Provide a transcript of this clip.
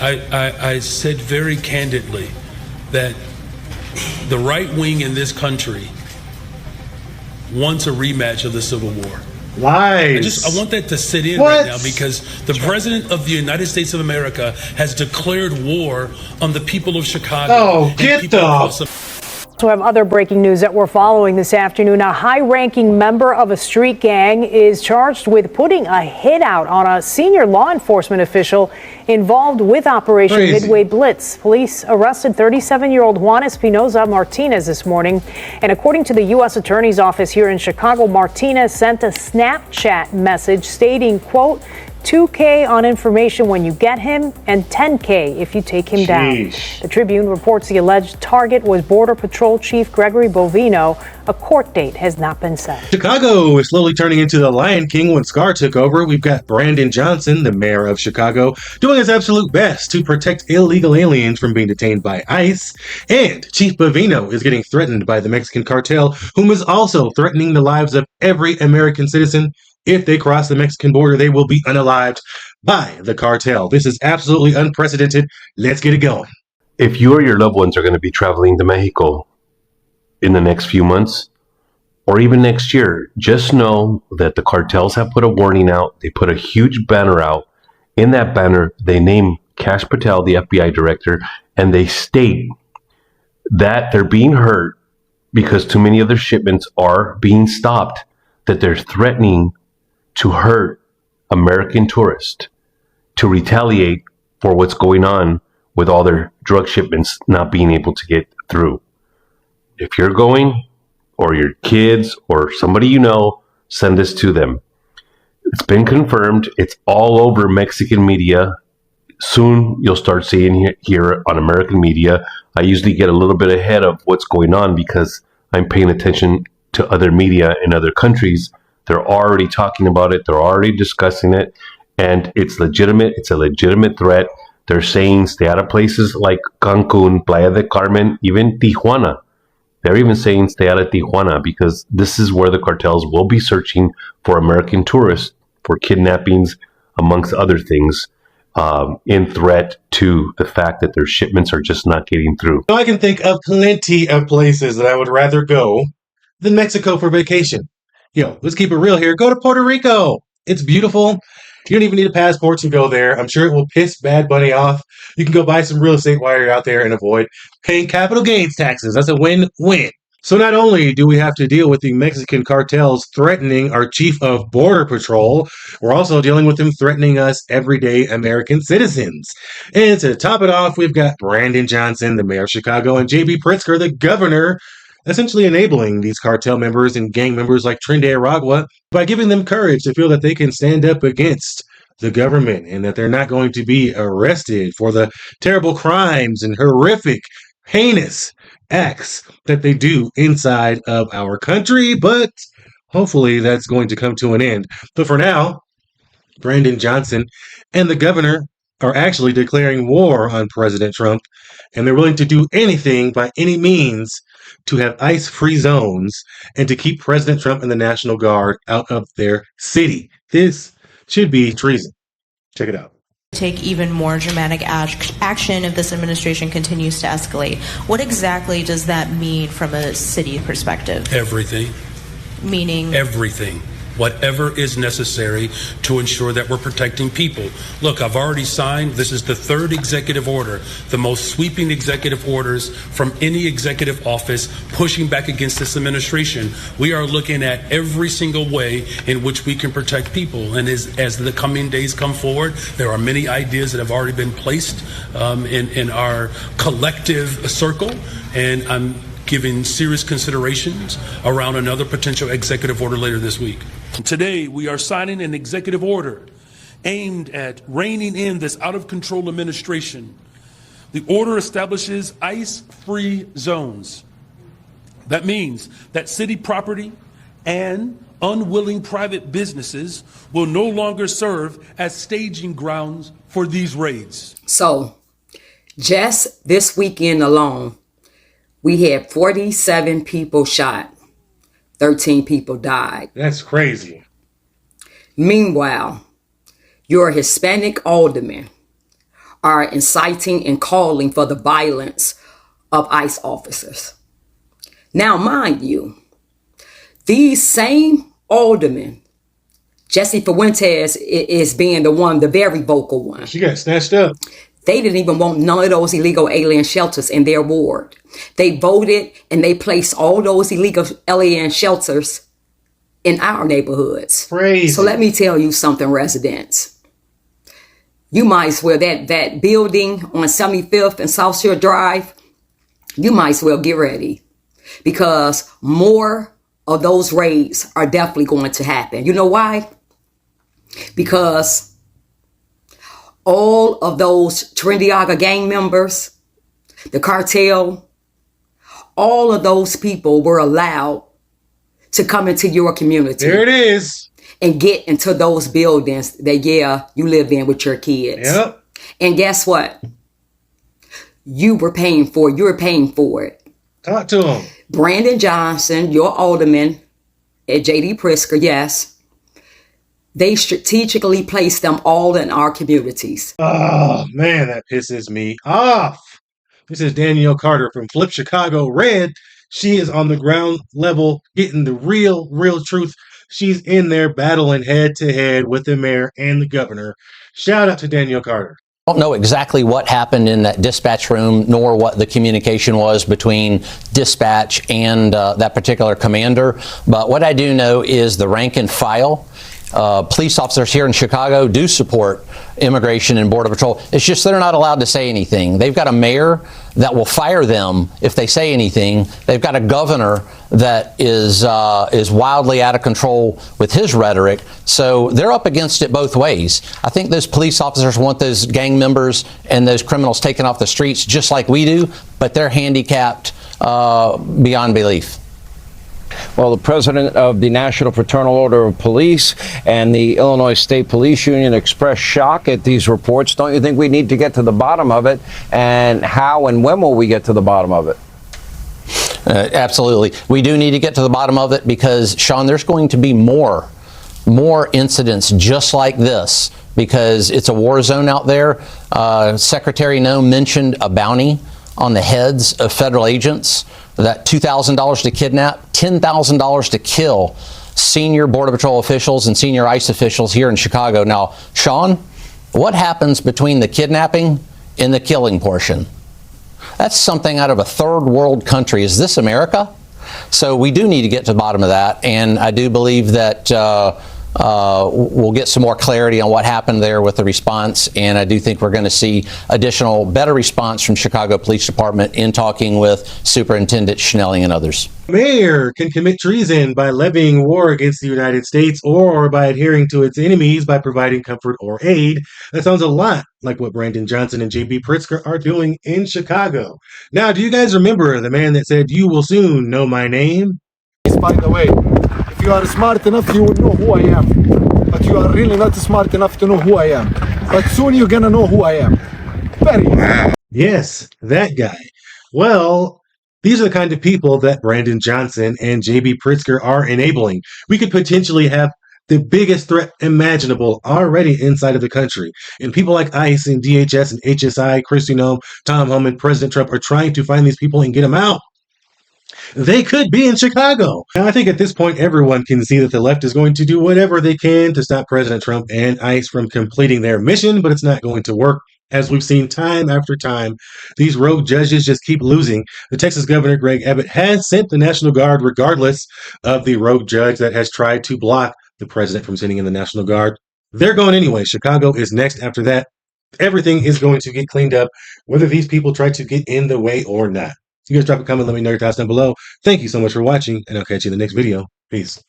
I said very candidly that the right wing in this country wants a rematch of the Civil War. Lies. I want that to sit in What? right now, because the President of the United States of America has declared war on the people of Chicago. Oh, get the... So we have other breaking news that we're following this afternoon. A high-ranking member of a street gang is charged with putting a hit out on a senior law enforcement official involved with Operation Midway Blitz. Police arrested 37-year-old Juan Espinoza Martinez this morning. And according to the U.S. Attorney's Office here in Chicago, Martinez sent a Snapchat message stating, quote, $2K on information when you get him and $10K if you take him down. The Tribune reports the alleged target was Border Patrol Chief Gregory Bovino. A court date has not been set. Chicago is slowly turning into the Lion King when Scar took over. We've got Brandon Johnson, the mayor of Chicago, doing his absolute best to protect illegal aliens from being detained by ICE. And Chief Bovino is getting threatened by the Mexican cartel, whom is also threatening the lives of every American citizen. If they cross the Mexican border, they will be unalived by the cartel. This is absolutely unprecedented. Let's get it going. If you or your loved ones are going to be traveling to Mexico in the next few months or even next year, just know that the cartels have put a warning out. They put a huge banner out. In that banner, they name Kash Patel, the FBI director, and they state that they're being hurt because too many of their shipments are being stopped, that they're threatening to hurt American tourists, to retaliate for what's going on with all their drug shipments not being able to get through. If you're going, or your kids, or somebody you know, send this to them. It's been confirmed. It's all over Mexican media. Soon you'll start seeing it here on American media. I usually get a little bit ahead of what's going on because I'm paying attention to other media in other countries. They're already talking about it. They're already discussing it. And it's legitimate. It's a legitimate threat. They're saying stay out of places like Cancun, Playa del Carmen, even Tijuana. They're even saying stay out of Tijuana because this is where the cartels will be searching for American tourists for kidnappings, amongst other things, in threat to the fact that their shipments are just not getting through. So I can think of plenty of places that I would rather go than Mexico for vacation. Let's keep it real here. Go to Puerto Rico. It's beautiful. You don't even need a passport to go there. I'm sure it will piss Bad Bunny off. You can go buy some real estate while you're out there and avoid paying capital gains taxes. That's a win-win. So not only do we have to deal with the Mexican cartels threatening our chief of Border Patrol, we're also dealing with them threatening us everyday American citizens. And to top it off, we've got Brandon Johnson, the mayor of Chicago, and J.B. Pritzker, the governor, essentially enabling these cartel members and gang members like Trinidad Aragua by giving them courage to feel that they can stand up against the government and that they're not going to be arrested for the terrible crimes and horrific, heinous acts that they do inside of our country. But hopefully that's going to come to an end. But for now, Brandon Johnson and the governor are actually declaring war on President Trump, and they're willing to do anything by any means to have ICE-free zones and to keep President Trump and the National Guard out of their city. This should be treason. Check it out. Take even more dramatic action if this administration continues to escalate. What exactly does that mean from a city perspective? Everything. Meaning? Everything. Whatever is necessary to ensure that we're protecting people. Look, I've already signed, this is the third executive order, the most sweeping executive orders from any executive office pushing back against this administration. We are looking at every single way in which we can protect people. And as the coming days come forward, there are many ideas that have already been placed in our collective circle. And I'm giving serious considerations around another potential executive order later this week. Today, we are signing an executive order aimed at reining in this out-of-control administration. The order establishes ICE-free zones. That means that city property and unwilling private businesses will no longer serve as staging grounds for these raids. So, just this weekend alone, we had 47 people shot. 13 people died. That's crazy. Meanwhile, your Hispanic aldermen are inciting and calling for the violence of ICE officers. Now, mind you, these same aldermen, Jesse Fuentes is being the very vocal one. She got snatched up. They didn't even want none of those illegal alien shelters in their ward. They voted and they placed all those illegal alien shelters in our neighborhoods. Crazy. So let me tell you something, residents. You might as well, that building on 75th and South Shore Drive, you might as well get ready, because more of those raids are definitely going to happen. You know why? Because all of those Trinidad gang members, the cartel, all of those people were allowed to come into your community. There it is. And get into those buildings that, you live in with your kids. Yep. And guess what? You're paying for it. Talk to him. Brandon Johnson, your alderman at J.D. Pritzker, yes, they strategically placed them all in our communities. Oh, man, that pisses me off. This is Danielle Carter from Flip Chicago Red. She is on the ground level getting the real truth. She's in there battling head to head with the mayor and the governor. Shout out to Danielle Carter. I don't know exactly what happened in that dispatch room, nor what the communication was between dispatch and that particular commander. But what I do know is the rank and file police officers here in Chicago do support immigration and border patrol. It's just they're not allowed to say anything. They've got a mayor that will fire them if they say anything. They've got a governor that is wildly out of control with his rhetoric. So they're up against it both ways. I think those police officers want those gang members and those criminals taken off the streets just like we do, but they're handicapped beyond belief. Well, the president of the National Fraternal Order of Police and the Illinois State Police Union expressed shock at these reports. Don't you think we need to get to the bottom of it? And how and when will we get to the bottom of it? Absolutely. We do need to get to the bottom of it because, Sean, there's going to be more incidents just like this because it's a war zone out there. Secretary Noem mentioned a bounty on the heads of federal agents, that $2,000 to kidnap, $10,000 to kill senior Border Patrol officials and senior ICE officials here in Chicago. Now, Sean, what happens between the kidnapping and the killing portion? That's something out of a third world country. Is this America? So we do need to get to the bottom of that, and I do believe that we'll get some more clarity on what happened there with the response, and I do think we're going to see better response from Chicago Police Department in talking with Superintendent Schnelling and others. Mayor can commit treason by levying war against the United States or by adhering to its enemies by providing comfort or aid. That sounds a lot like what Brandon Johnson and J.B. Pritzker are doing in Chicago. Now, do you guys remember the man that said, "You will soon know my name"? By the way, if you are smart enough, you will know who I am. But you are really not smart enough to know who I am. But soon you're gonna know who I am. Very easy. Yes, that guy. Well, these are the kind of people that Brandon Johnson and J.B. Pritzker are enabling. We could potentially have the biggest threat imaginable already inside of the country. And people like ICE and DHS and HSI, Kristi Noem, Tom Homan, President Trump are trying to find these people and get them out. They could be in Chicago. Now, I think at this point, everyone can see that the left is going to do whatever they can to stop President Trump and ICE from completing their mission, but it's not going to work. As we've seen time after time, these rogue judges just keep losing. The Texas Governor, Greg Abbott, has sent the National Guard regardless of the rogue judge that has tried to block the president from sending in the National Guard. They're going anyway. Chicago is next after that. Everything is going to get cleaned up, whether these people try to get in the way or not. You guys drop a comment, let me know your thoughts down below. Thank you so much for watching, and I'll catch you in the next video. Peace.